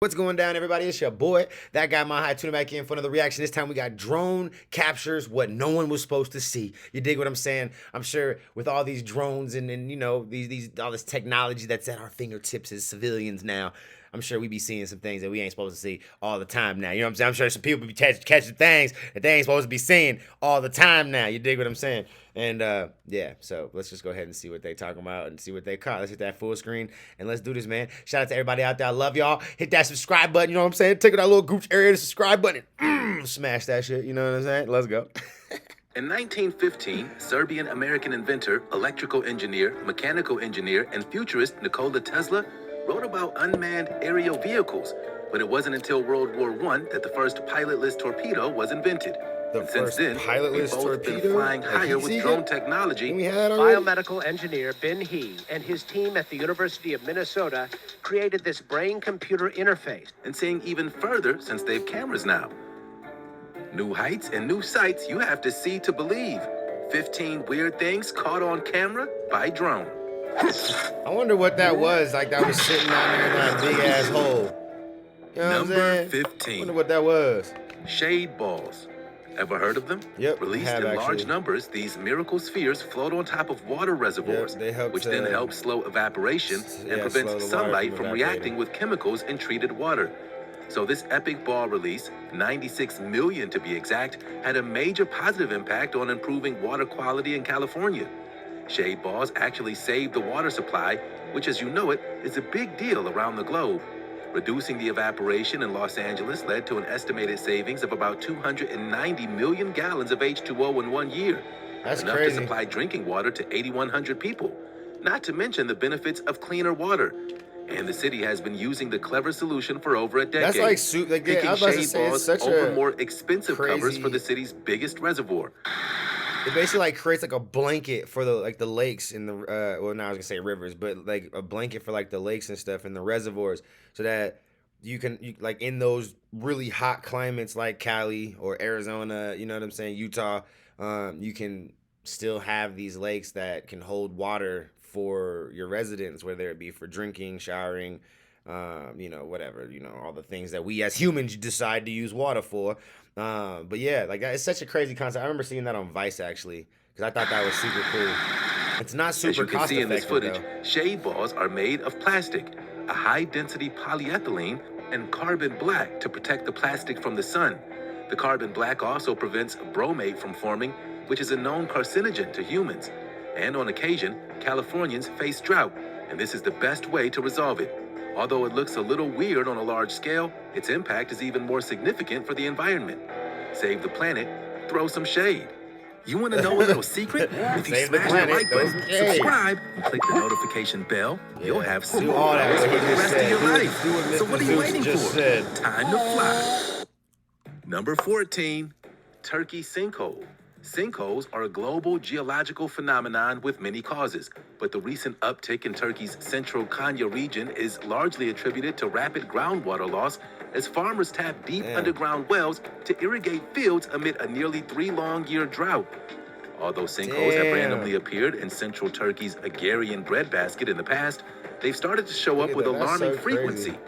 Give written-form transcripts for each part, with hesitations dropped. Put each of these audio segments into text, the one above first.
What's going down, everybody? It's your boy, that guy, my high, tuning back in for another reaction. This time we got drone captures what no one was supposed to see. You dig what I'm saying? I'm sure with all these drones and you know these all this technology that's at our fingertips as civilians now, I'm sure we be seeing some things that we ain't supposed to see all the time now. You know what I'm saying? I'm sure some people be catching things that they ain't supposed to be seeing all the time now. You dig what I'm saying? And yeah, so let's just go ahead and see what they talking about and see what they caught. Let's hit that full screen and let's do this, man. Shout out to everybody out there. I love y'all. Hit that subscribe button, you know what I'm saying? Take that little gooch area, the subscribe button. Smash that shit, you know what I'm saying? Let's go. In 1915, Serbian-American inventor, electrical engineer, mechanical engineer, and futurist Nikola Tesla wrote about unmanned aerial vehicles, but it wasn't until World War I that the first pilotless torpedo was invented. The And since then, pilotless we've both been torpedo? flying higher with drone technology. We had already? Biomedical engineer Ben He and his team at the University of Minnesota created this brain-computer interface. And seeing even further since they have cameras now. New heights and new sights you have to see to believe. 15 weird things caught on camera by drone. I wonder what that was, like that was sitting down there in that big ass hole. You know what I'm saying? Number 15. I wonder what that was. Shade balls. Ever heard of them? Yep, Released have, in large actually. numbers, these miracle spheres float on top of water reservoirs, Yep, they help which to- then help slow evaporation Yeah, and slow prevents the water sunlight from from evaporating. reacting with chemicals in treated water. So this epic ball release, 96 million to be exact, had a major positive impact on improving water quality in California. Shade balls actually saved the water supply, which, as you know it, is a big deal around the globe. Reducing the evaporation in Los Angeles led to an estimated savings of about 290 million gallons of H2O in 1 year. That's enough crazy. to supply drinking water to 8,100 people. Not to mention the benefits of cleaner water. And the city has been using the clever solution for over a decade. That's like like, yeah, picking I was about to shade say, it's balls such over a more expensive covers crazy- for the city's biggest reservoir. It basically like creates like a blanket for the like the lakes in the well, now I was gonna say rivers, but like a blanket for like the lakes and stuff and the reservoirs, so that you like in those really hot climates like Cali or Arizona, you know what I'm saying, Utah, you can still have these lakes that can hold water for your residents, whether it be for drinking, showering, you know, whatever, you know, all the things that we as humans decide to use water for. But yeah, like it's such a crazy concept. I remember seeing that on Vice actually, because I thought that was super cool. It's not As super you can cost see in this effective footage, though. shade balls are made of plastic, a high-density polyethylene, and carbon black to protect the plastic from the sun. The carbon black also prevents bromate from forming, which is a known carcinogen to humans. And on occasion, Californians face drought, and this is the best way to resolve it. Although it looks a little weird on a large scale, its impact is even more significant for the environment. Save the planet, throw some shade. You want to know a little secret? If you Save the smash planet, the like throw button, some shade. subscribe, and click the notification bell, you'll have Do super all that powers what for he the just rest said. of your Do what- life. do what So Mr. what are you Zeus waiting just for? said. Time to fly. Number 14, Turkey sinkhole. Sinkholes are a global geological phenomenon with many causes, but the recent uptick in Turkey's central Konya region is largely attributed to rapid groundwater loss as farmers tap deep underground wells to irrigate fields amid a nearly 3-long-year drought. Although sinkholes have randomly appeared in central Turkey's agrarian breadbasket in the past, they've started to show up with That's alarming so frequency. crazy.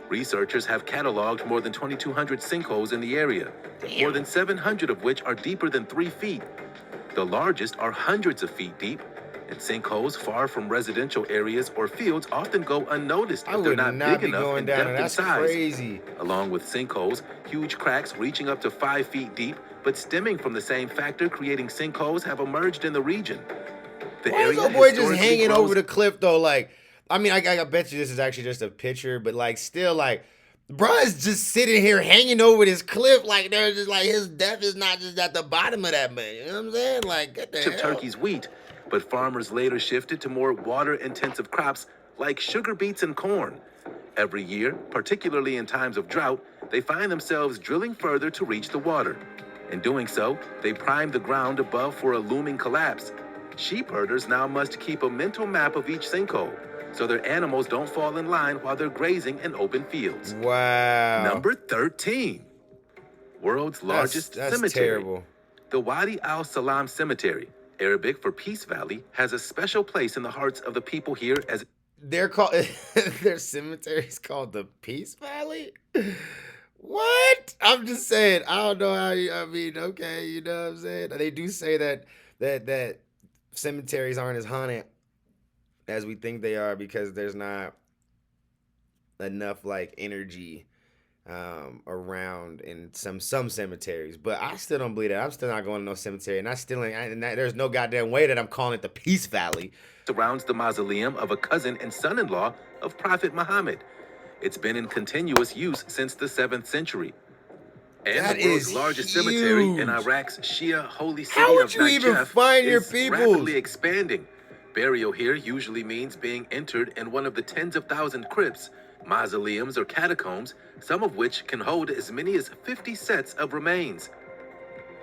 Researchers have cataloged more than 2,200 sinkholes in the area, more than 700 of which are deeper than 3 feet. The largest are hundreds of feet deep, and sinkholes far from residential areas or fields often go unnoticed I if they're would not not big be enough going in down depth there. and That's size. crazy. Along with sinkholes, huge cracks reaching up to 5 feet deep, but stemming from the same factor creating sinkholes have emerged in the region. The Why is area that boy just historically hanging grows- over the cliff though? Like, I mean, I bet you this is actually just a picture, but like, still, like, bruh is just sitting here hanging over this cliff, like they're just like his death is not just at the bottom of that man. You know what I'm saying? Like, get the of hell. Turkey's wheat, but farmers later shifted to more water-intensive crops like sugar beets and corn. Every year, particularly in times of drought, they find themselves drilling further to reach the water. In doing so, they prime the ground above for a looming collapse. Sheep herders now must keep a mental map of each sinkhole, so their animals don't fall in line while they're grazing in open fields. Wow. Number 13, world's largest that's cemetery. terrible. The Wadi al-Salam Cemetery, Arabic for Peace Valley, has a special place in the hearts of the people here as They're called their cemetery's called the Peace Valley. Valley? What? I'm just saying. I don't know how you. I mean, okay, you know what I'm saying. They do say that cemeteries aren't as haunted as we think they are because there's not enough like energy around in some cemeteries. But I still don't believe that. I'm still not going to no cemetery, and I still ain't. There's no goddamn way that I'm calling it the Peace Valley. Surrounds the mausoleum of a cousin and son-in-law of Prophet Muhammad. It's been in continuous use since the 7th century. And That the world's is largest cemetery in huge. Iraq's Shia holy city How would of you even Najaf find your is peoples? rapidly expanding. Burial here usually means being entered in one of the tens of thousand crypts, mausoleums, or catacombs, some of which can hold as many as 50 sets of remains.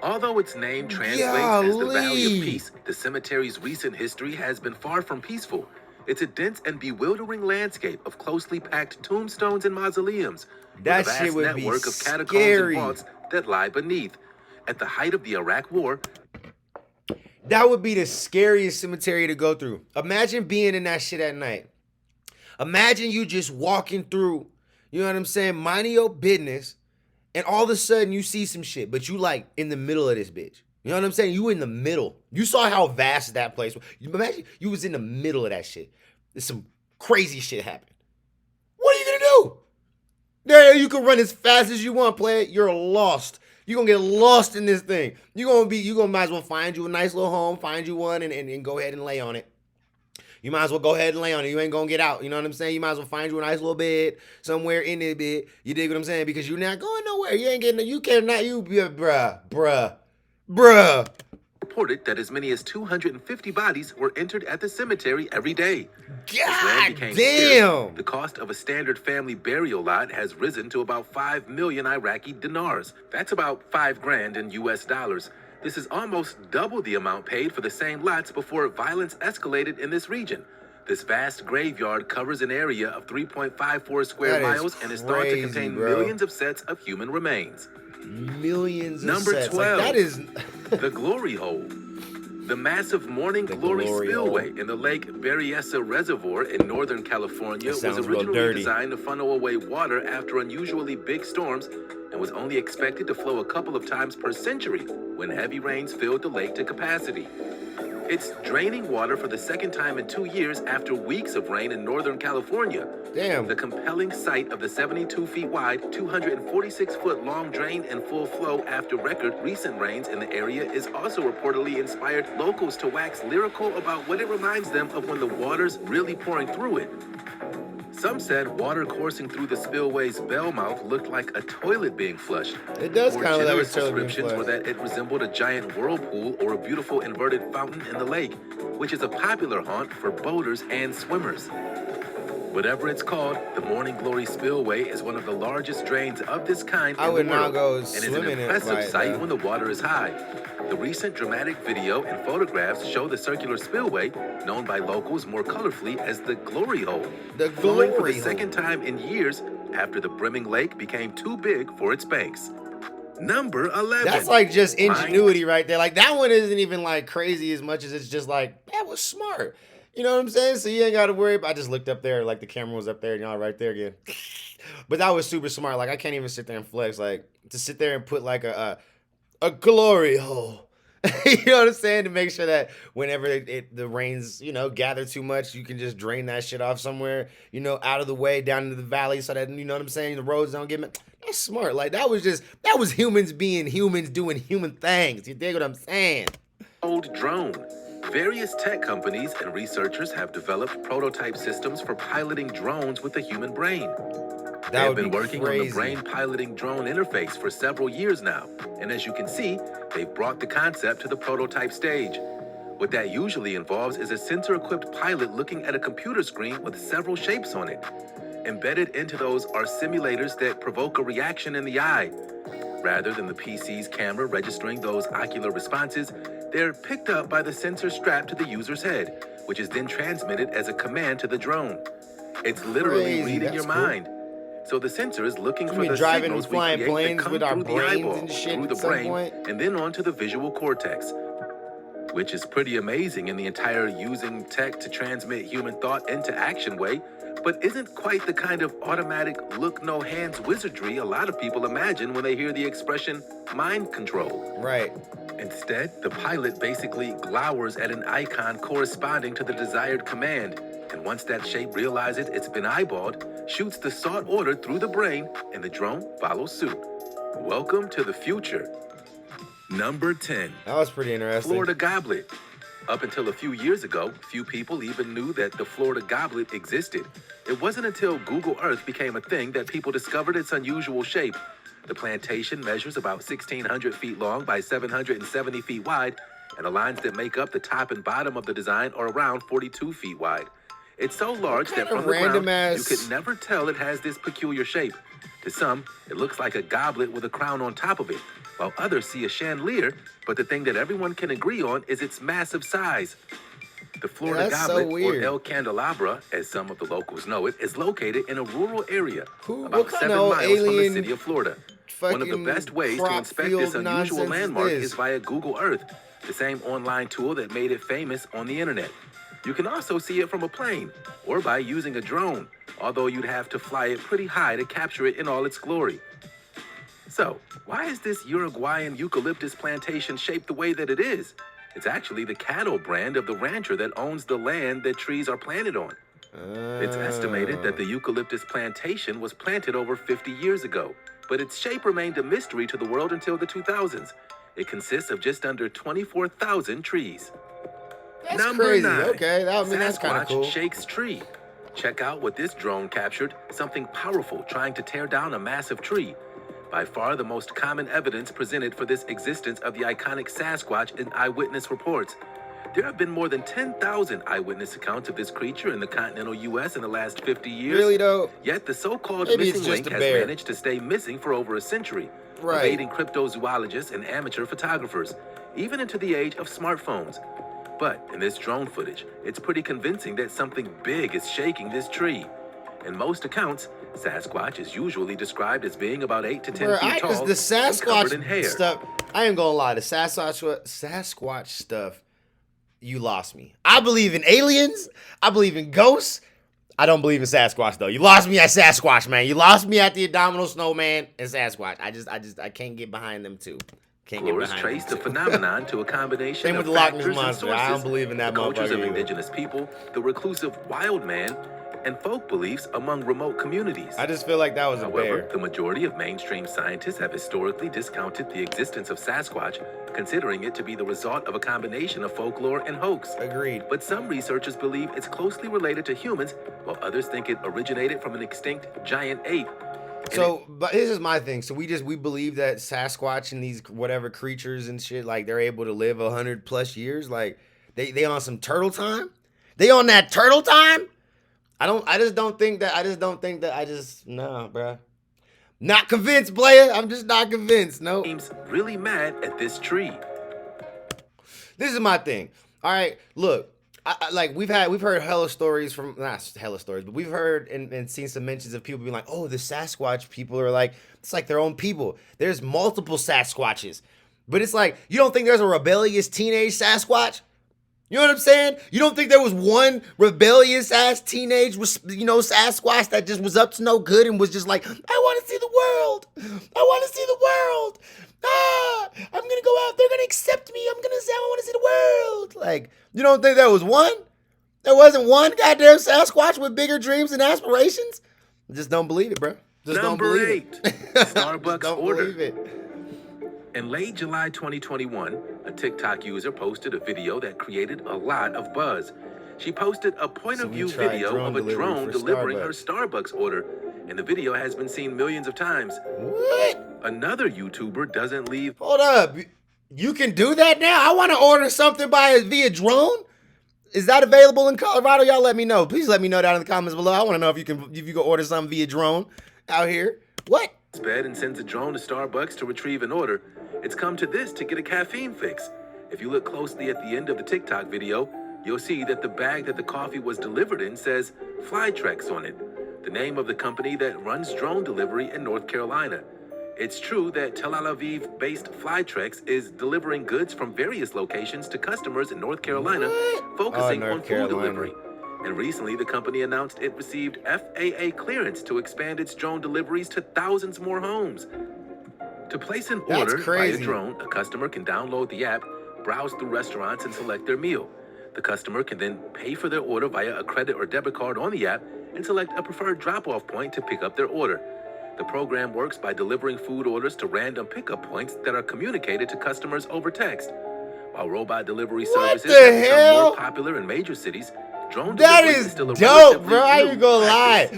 Although its name translates as the Valley of Golly. Peace, the cemetery's recent history has been far from peaceful. It's a dense and bewildering landscape of closely packed tombstones and mausoleums, That with a shit vast would be network of catacombs scary. and vaults that lie beneath. At the height of the Iraq War, That would be the scariest cemetery to go through. Imagine being in that shit at night. Imagine you just walking through, you know what I'm saying, minding your business, and all of a sudden you see some shit, but you like in the middle of this bitch. You know what I'm saying? You in the middle. You saw how vast that place was. Imagine you was in the middle of that shit. There's some crazy shit happened. What are you gonna do? There, you can run as fast as you want, play it. You're lost. You're gonna get lost in this thing. You gonna might as well find you a nice little home, find you one, and go ahead and lay on it. You might as well go ahead and lay on it. You ain't gonna get out. You know what I'm saying? You might as well find you a nice little bed somewhere in this bed. You dig what I'm saying? Because you're not going nowhere. You ain't getting. You cannot. You be bruh. reported that as many as 250 bodies were entered at the cemetery every day. As land God became damn. scarce, the cost of a standard family burial lot has risen to about 5 million Iraqi dinars. That's about 5 grand in US dollars. This is almost double the amount paid for the same lots before violence escalated in this region. This vast graveyard covers an area of 3.54 square That is miles and is thought to crazy, contain bro. millions of sets of human remains. Millions of Number sets. 12. Like, that is. The Glory Hole. The massive Morning The Glory Glory Spillway Hole. in the Lake Berryessa Reservoir in Northern California That was sounds real originally dirty. designed to funnel away water after unusually big storms and was only expected to flow a couple of times per century when heavy rains filled the lake to capacity. It's draining water for the second time in 2 years after weeks of rain in Northern California. Damn. The compelling sight of the 72 feet wide, 246 foot long drain in full flow after record recent rains in the area is also reportedly inspired locals to wax lyrical about what it reminds them of when the water's really pouring through it. Some said water coursing through the spillway's bell mouth looked like a toilet being flushed. It does More kind of look like a generous toilet being descriptions were flushed. that it resembled a giant whirlpool or a beautiful inverted fountain in the lake, which is a popular haunt for boaters and swimmers. Whatever it's called, the Morning Glory Spillway is one of the largest drains of this kind I in would the not world, go and is an swimming in it impressive right sight now. when the water is high. The recent dramatic video and photographs show the circular spillway, known by locals more colorfully as the Glory Hole, The flowing for Glory the Hole. second time in years after the brimming lake became too big for its banks. Number 11. That's like just ingenuity right there. Like, that one isn't even like crazy as much as it's just like, that was smart. You know what I'm saying? So you ain't got to worry about. I just looked up there, like the camera was up there, and y'all right there again. But that was super smart. Like, I can't even sit there and flex. Like, to sit there and put like a glory hole. You know what I'm saying? To make sure that whenever the rains, you know, gather too much, you can just drain that shit off somewhere, you know, out of the way, down into the valley, so that, you know what I'm saying, the roads don't get. That's smart. Like, that was humans being humans doing human things. You dig what I'm saying? Old drone. Various tech companies and researchers have developed prototype systems for piloting drones with the human brain. They have been working on the brain piloting drone interface for several years now, and as you can see, they've brought the concept to the prototype stage. What that usually involves is a sensor-equipped pilot looking at a computer screen with several shapes on it. Embedded into those are simulators that provoke a reaction in the eye. Rather than the PC's camera registering those ocular responses, they're picked up by the sensor strapped to the user's head, which is then transmitted as a command to the drone. It's literally reading your mind. So the sensor is looking for the signals we create that come through the eyeball, through the brain, and then onto the visual cortex. which is pretty amazing in the entire using tech to transmit human thought into action way, but isn't quite the kind of automatic look no hands wizardry a lot of people imagine when they hear the expression mind control. Right. Instead, the pilot basically glowers at an icon corresponding to the desired command, and once that shape realizes it's been eyeballed, shoots the sought order through the brain, and the drone follows suit. Welcome to the future. Number 10. That was pretty interesting. Florida goblet. Up until a few years ago, few people even knew that the Florida goblet existed. It wasn't until Google Earth became a thing that people discovered its unusual shape. The plantation measures about 1,600 feet long by 770 feet wide, and the lines that make up the top and bottom of the design are around 42 feet wide. It's so large that from the ground, you could never tell it has this peculiar shape. To some, it looks like a goblet with a crown on top of it, while others see a chandelier, but the thing that everyone can agree on is its massive size. The Florida goblet, or El Candelabra, as some of the locals know it, is located in a rural area about 7 miles from the city of Florida. One of the best ways to inspect this unusual landmark is via Google Earth, the same online tool that made it famous on the internet. You can also see it from a plane, or by using a drone, although you'd have to fly it pretty high to capture it in all its glory. So, why is this Uruguayan eucalyptus plantation shaped the way that it is? It's actually the cattle brand of the rancher that owns the land that trees are planted on. It's estimated that the eucalyptus plantation was planted over 50 years ago, but its shape remained a mystery to the world until the 2000s. It consists of just under 24,000 trees. That's Number crazy. 9. Okay, that's kind of cool. Sasquatch shakes tree. Check out what this drone captured, something powerful trying to tear down a massive tree. By far the most common evidence presented for this existence of the iconic Sasquatch in eyewitness reports. There have been more than 10,000 eyewitness accounts of this creature in the continental U.S. in the last 50 years. Really, though? Yet the so-called missing link has managed to stay missing for over a century, evading cryptozoologists and amateur photographers, even into the age of smartphones. But in this drone footage, it's pretty convincing that something big is shaking this tree. In most accounts, Sasquatch is usually described as being about 8 to 10 feet tall, the Sasquatch and covered in hair. stuff. I ain't gonna lie, the Sasquatch stuff, you lost me. I believe in aliens. I believe in ghosts. I don't believe in Sasquatch though. You lost me at Sasquatch, man. You lost me at the Abominable Snowman and Sasquatch. I can't get behind them two. Explorers trace the phenomenon to a combination Same of with the Loch factors Ness and Monster. sources, I don't believe in that the cultures of motherfucker either. indigenous people, the reclusive wild man, and folk beliefs among remote communities. I just feel like that was a However, bear. the majority of mainstream scientists have historically discounted the existence of Sasquatch, considering it to be the result of a combination of folklore and hoax. Agreed. But some researchers believe it's closely related to humans, while others think it originated from an extinct giant ape. So, but this is my thing. So we believe that Sasquatch and these whatever creatures and shit, like they're able to live 100+ years. Like they on some turtle time. They on that turtle time. I just don't think that. Nah, bruh. Not convinced, Blair. I'm just not convinced. No. Seems really mad at this tree. This is my thing. All right, look. Like we've heard hella stories from, not hella stories, but we've heard and seen some mentions of people being like, oh, the Sasquatch people are like, it's like their own people. There's multiple Sasquatches. But it's like, you don't think there's a rebellious teenage Sasquatch? You know what I'm saying? You don't think there was one rebellious ass teenage, Sasquatch that just was up to no good and was just like, I want to see the world. I want to see the world. I'm going to go out. They're going to accept me. I'm going to say, I want to see the world. Like, you don't think there was one? There wasn't one goddamn Sasquatch with bigger dreams and aspirations? Just don't believe it, bro. Just Number don't believe 8, it. Starbucks don't order. believe it. In late July 2021, a TikTok user posted a video that created a lot of buzz. She posted a point-of-view video of a drone delivering her Starbucks order, and the video has been seen millions of times. What? Another YouTuber doesn't leave. Hold up. You can do that now? I want to order something via drone. Is that available in Colorado? Y'all let me know. Please let me know down in the comments below. I want to know if you can order something via drone out here. What? Bed and sends a drone to Starbucks to retrieve an order. It's come to this to get a caffeine fix. If you look closely at the end of the TikTok video, you'll see that the bag that the coffee was delivered in says Flytrex on it, the name of the company that runs drone delivery in North Carolina. It's true that Tel Aviv-based Flytrex is delivering goods from various locations to customers in North Carolina, focusing on food delivery. And recently, the company announced it received FAA clearance to expand its drone deliveries to thousands more homes. To place an order via drone, a customer can download the app, browse through restaurants, and select their meal. The customer can then pay for their order via a credit or debit card on the app and select a preferred drop-off point to pick up their order. The program works by delivering food orders to random pickup points that are communicated to customers over text. While robot delivery services have become more popular in major cities, drone delivery is still a dope, bro. I ain't gonna lie.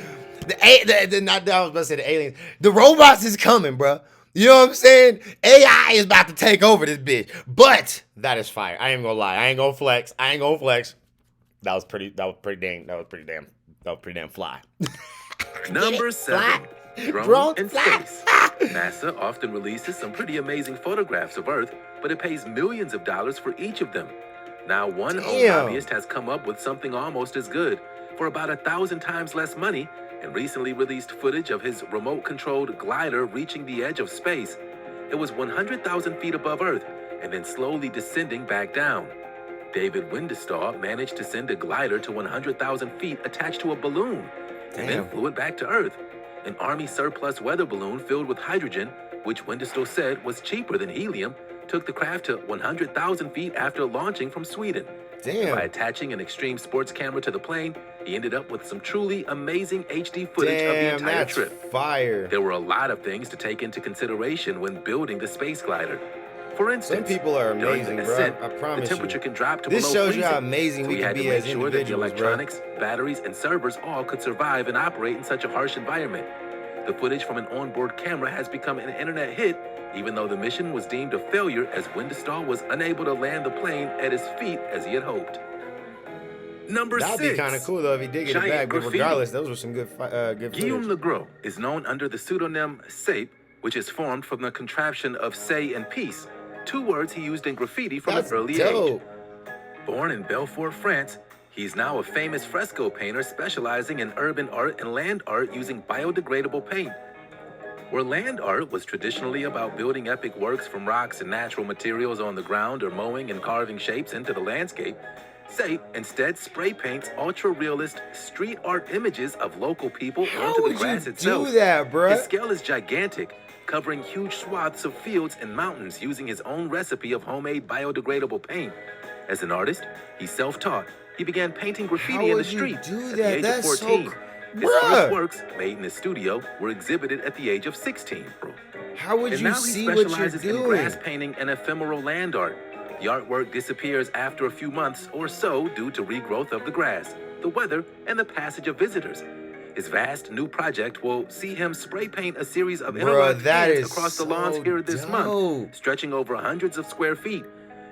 I was about to say the aliens. The robots is coming, bro. You know what I'm saying? AI is about to take over this bitch. But that is fire. I ain't gonna lie. I ain't gonna flex. That was pretty damn fly. Number 7. Drone and space. NASA often releases some pretty amazing photographs of Earth, but it pays millions of dollars for each of them. Now, one home hobbyist has come up with something almost as good for about 1,000 times less money, and recently released footage of his remote-controlled glider reaching the edge of space. It was 100,000 feet above Earth and then slowly descending back down. David Windestaw managed to send a glider to 100,000 feet attached to a balloon and then flew it back to Earth. An Army surplus weather balloon filled with hydrogen, which Windestaw said was cheaper than helium, took the craft to 100,000 feet after launching from Sweden. By attaching an extreme sports camera to the plane, he ended up with some truly amazing HD footage of the entire trip. Fire. There were a lot of things to take into consideration when building the space glider. For instance, some people are amazing, during the ascent, bro. I promise the temperature can drop to this below shows freezing. you how amazing So we can be as had to make sure that the individuals, electronics, batteries, and servers all could survive and operate in such a harsh environment. The footage from an onboard camera has become an internet hit, even though the mission was deemed a failure as Windestaw was unable to land the plane at his feet as he had hoped. Number 6. That'd be kind of cool though if he did get it back, but regardless, those were some good Guillaume footage. Legros is known under the pseudonym Sape, which is formed from the contraption of say and peace, 2 words he used in graffiti from an early age. Born in Belfort, France, he's now a famous fresco painter specializing in urban art and land art using biodegradable paint. Where land art was traditionally about building epic works from rocks and natural materials on the ground or mowing and carving shapes into the landscape, Sape instead spray paints ultra-realist street art images of local people onto the grass itself. Do that, bruh? His scale is gigantic, covering huge swaths of fields and mountains using his own recipe of homemade biodegradable paint. As an artist, he's self-taught. He began painting graffiti in the streets at the age of 14. His first works, made in his studio, were exhibited at the age of 16. How would you see what you're doing? And now he specializes in grass painting and ephemeral land art. The artwork disappears after a few months or so due to regrowth of the grass, the weather, and the passage of visitors. His vast new project will see him spray paint a series of interlocked paints across the lawns here this month, stretching over hundreds of square feet.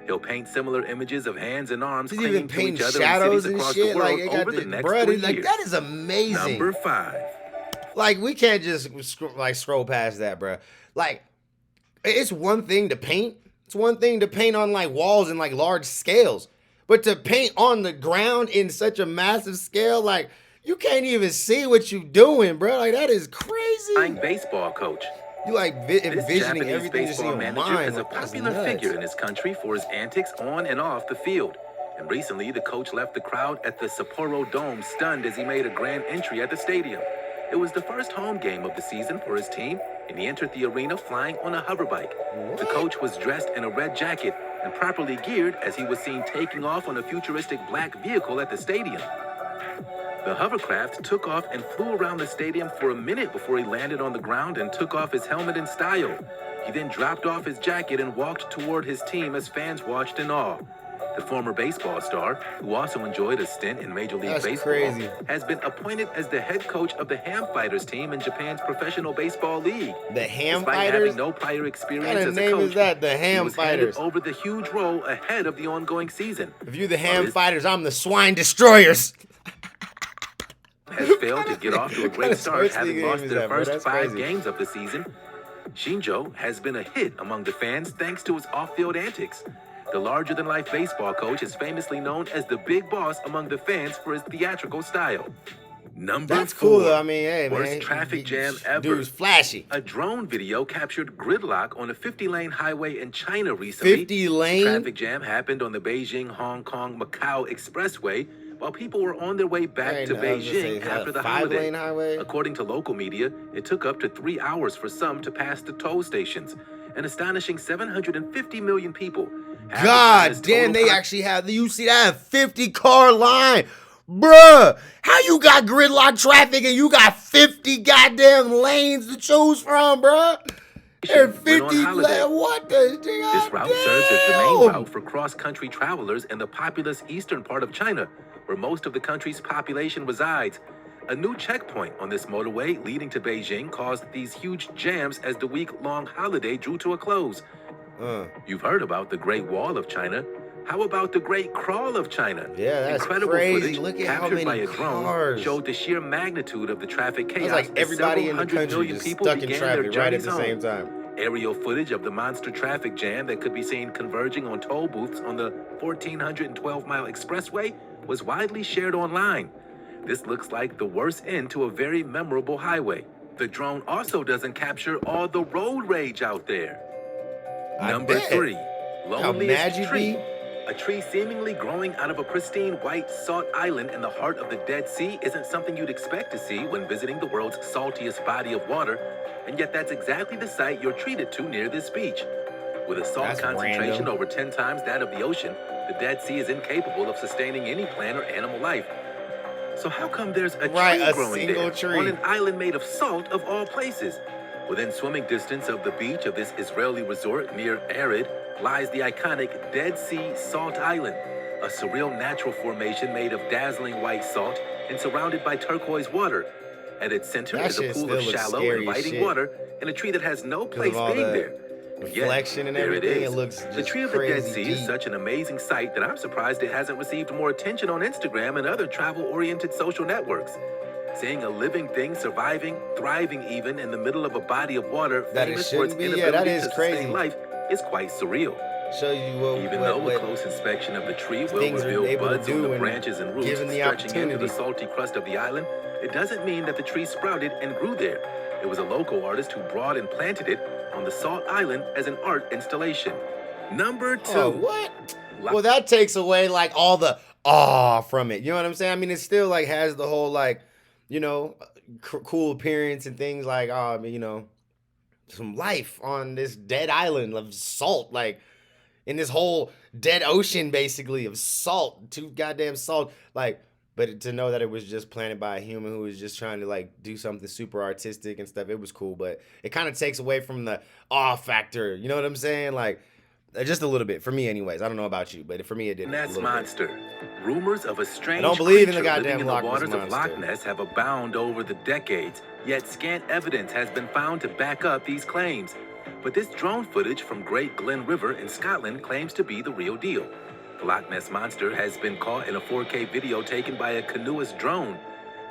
He'll paint similar images of hands and arms clinging to each other in cities across the world over the next 3 years. That is amazing. Number 5. Like, we can't just scroll past that, bro. Like, it's one thing to paint. It's one thing to paint on like walls and like large scales, but to paint on the ground in such a massive scale, like you can't even see what you're doing, bro. Like that is crazy. I'm baseball coach. You like envisioning this everything you see baseball in manager mind. is a popular figure in his country for his antics on and off the field. And recently, the coach left the crowd at the Sapporo Dome stunned as he made a grand entry at the stadium. It was the first home game of the season for his team, and he entered the arena flying on a hoverbike. The coach was dressed in a red jacket and properly geared as he was seen taking off on a futuristic black vehicle at the stadium. The hovercraft took off and flew around the stadium for a minute before he landed on the ground and took off his helmet in style. He then dropped off his jacket and walked toward his team as fans watched in awe. The former baseball star, who also enjoyed a stint in Major League Baseball, has been appointed as the head coach of the Ham Fighters team in Japan's Professional Baseball League. The Ham Despite Fighters? having no prior experience as a name coach, is that? The he Ham was Fighters. handed over the huge role ahead of the ongoing season. If you're the Ham Fighters, I'm the Swine Destroyers. Has failed to get off to a great start, having lost their first 5 games of the season. Shinjo has been a hit among the fans thanks to his off-field antics. The larger-than-life baseball coach is famously known as the big boss among the fans for his theatrical style. Number That's 4. cool though. I mean, hey, worst man. traffic jam ever. Dude's flashy. A drone video captured gridlock on a 50-lane highway in China recently. 50 The lane? traffic jam happened on the Beijing, Hong Kong, Macau expressway while people were on their way back to Beijing after the holiday. 5-lane highway? According to local media, it took up to 3 hours for some to pass the toll stations. An astonishing 750 million people. God damn, they actually have, you see that 50-car line. Bruh, how you got gridlock traffic and you got 50 goddamn lanes to choose from, bruh? And 50 what the This route serves as the main route for cross-country travelers in the populous eastern part of China, where most of the country's population resides. A new checkpoint on this motorway leading to Beijing caused these huge jams as the week-long holiday drew to a close. You've heard about the Great Wall of China. How about the Great Crawl of China? Yeah, that's incredible crazy. footage Look at how captured many by a drone cars. showed the sheer magnitude of the traffic chaos. It's like everybody in the country just stuck in traffic right at the same time. Aerial footage of the monster traffic jam that could be seen converging on toll booths on the 1,412-mile expressway was widely shared online. This looks like the worst end to a very memorable highway. The drone also doesn't capture all the road rage out there. Number 3, loneliest tree. A tree seemingly growing out of a pristine white salt island in the heart of the Dead Sea isn't something you'd expect to see when visiting the world's saltiest body of water, and yet that's exactly the site you're treated to near this beach. With a salt concentration over 10 times that of the ocean, the Dead Sea is incapable of sustaining any plant or animal life. So how come there's a tree growing there on an island made of salt of all places? Within swimming distance of the beach of this Israeli resort near Arid lies the iconic Dead Sea Salt Island, a surreal natural formation made of dazzling white salt and surrounded by turquoise water. At its center is a pool of shallow, inviting water and a tree that has no place being there. Reflection and everything, it looks just the tree of the Dead Sea is such an amazing sight that I'm surprised it hasn't received more attention on Instagram and other travel-oriented social networks. Seeing a living thing surviving, thriving even in the middle of a body of water famous for its inability to sustain life is quite surreal. Show you even though a close inspection of the tree will reveal buds on the branches and roots stretching into the salty crust of the island, it doesn't mean that the tree sprouted and grew there. It was a local artist who brought and planted it on the salt island as an art installation. Number 2. Oh, what? Well, that takes away like all the awe from it. You know what I'm saying? I mean, it still like has the whole like, you know, cool appearance and things like, you know, some life on this dead island of salt, like in this whole dead ocean basically of salt, too goddamn salt, like. But to know that it was just planted by a human who was just trying to like do something super artistic and stuff, it was cool. But it kind of takes away from the awe factor. You know what I'm saying? Like just a little bit for me, anyways. I don't know about you, but for me, it did. Ness monster. Rumors of a strange I don't believe in the creature goddamn living in the waters monster. of Loch Ness have abounded over the decades. Yet scant evidence has been found to back up these claims. But this drone footage from Great Glen River in Scotland claims to be the real deal. The Loch Ness monster has been caught in a 4K video taken by a canoeist drone.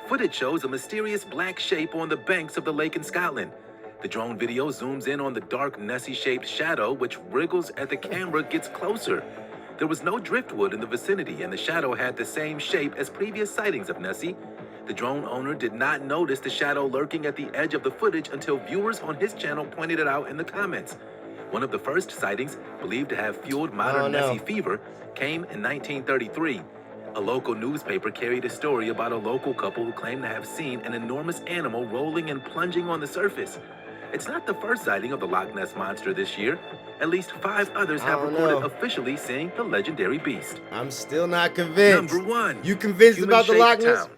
Footage shows a mysterious black shape on the banks of the lake in Scotland. The drone video zooms in on the dark Nessie-shaped shadow, which wriggles as the camera gets closer. There was no driftwood in the vicinity, and the shadow had the same shape as previous sightings of Nessie. The drone owner did not notice the shadow lurking at the edge of the footage until viewers on his channel pointed it out in the comments. One of the first sightings, believed to have fueled modern Nessie fever, came in 1933. A local newspaper carried a story about a local couple who claimed to have seen an enormous animal rolling and plunging on the surface. It's not the first sighting of the Loch Ness monster this year. At least 5 others have reported officially seeing the legendary beast. I'm still not convinced. Number 1. You convinced about the Loch Ness?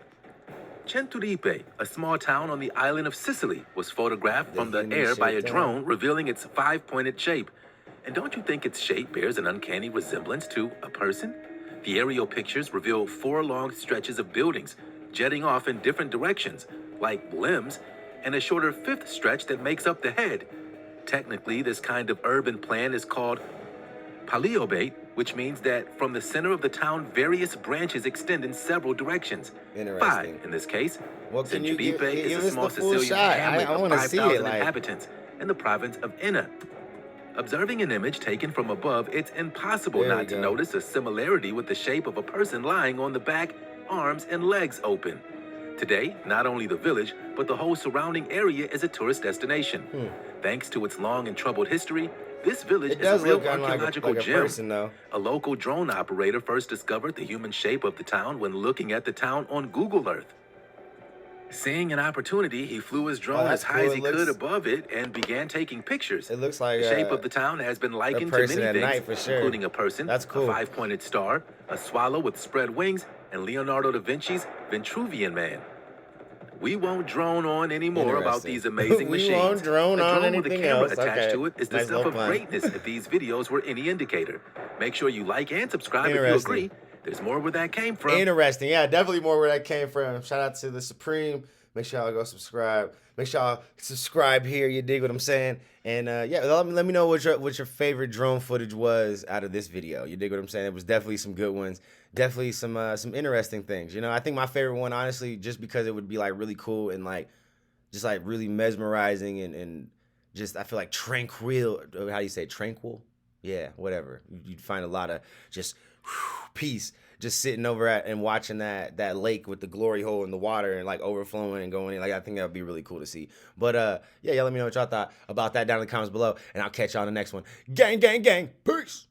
Centuripe, a small town on the island of Sicily, was photographed from the air by a drone, revealing its 5-pointed shape. And don't you think its shape bears an uncanny resemblance to a person? The aerial pictures reveal 4 long stretches of buildings, jetting off in different directions, like limbs, and a shorter 5th stretch that makes up the head. Technically, this kind of urban plan is called paleobate, which means that from the center of the town, various branches extend in several directions. 5 in this case. Well, can you Centuripe give is us a small the full Sicilian shot? hamlet I of want to see it. 5,000 Like, inhabitants in the province of Enna. Observing an image taken from above, it's impossible not to notice a similarity with the shape of a person lying on the back, arms, and legs open. Today, not only the village, but the whole surrounding area is a tourist destination. Thanks to its long and troubled history, this village It is a does real look kind of archaeological like a gem. person, though. A local drone operator first discovered the human shape of the town when looking at the town on Google Earth. Seeing an opportunity, he flew his drone that's as high as he cool. It could looks- above it and began taking pictures. It looks like The shape of the town has been likened to person many at things, night, for sure. including a person, That's cool. a five-pointed star, a swallow with spread wings, and Leonardo da Vinci's Vitruvian Man. We won't drone on anymore about Interesting. these amazing We machines. won't drone a on drone with a anything camera else. attached Okay. to it is the Nice stuff little of pun. greatness if these videos were any indicator. Make sure you like and subscribe if you Interesting. agree. There's more where that came from. Interesting. Yeah, definitely more where that came from. Shout out to the Supreme. Make sure y'all go subscribe. Make sure y'all subscribe here. You dig what I'm saying? And yeah, let me know what your favorite drone footage was out of this video. You dig what I'm saying? It was definitely some good ones. Definitely some interesting things. You know, I think my favorite one, honestly, just because it would be like really cool and like just like really mesmerizing and just I feel like tranquil. How do you say it? Tranquil? Yeah, whatever. You'd find a lot of just peace just sitting over at and watching that lake with the glory hole in the water and like overflowing and going in. Like I think that would be really cool to see. But yeah, y'all let me know what y'all thought about that down in the comments below, and I'll catch y'all in the next one. Gang, gang, gang. Peace.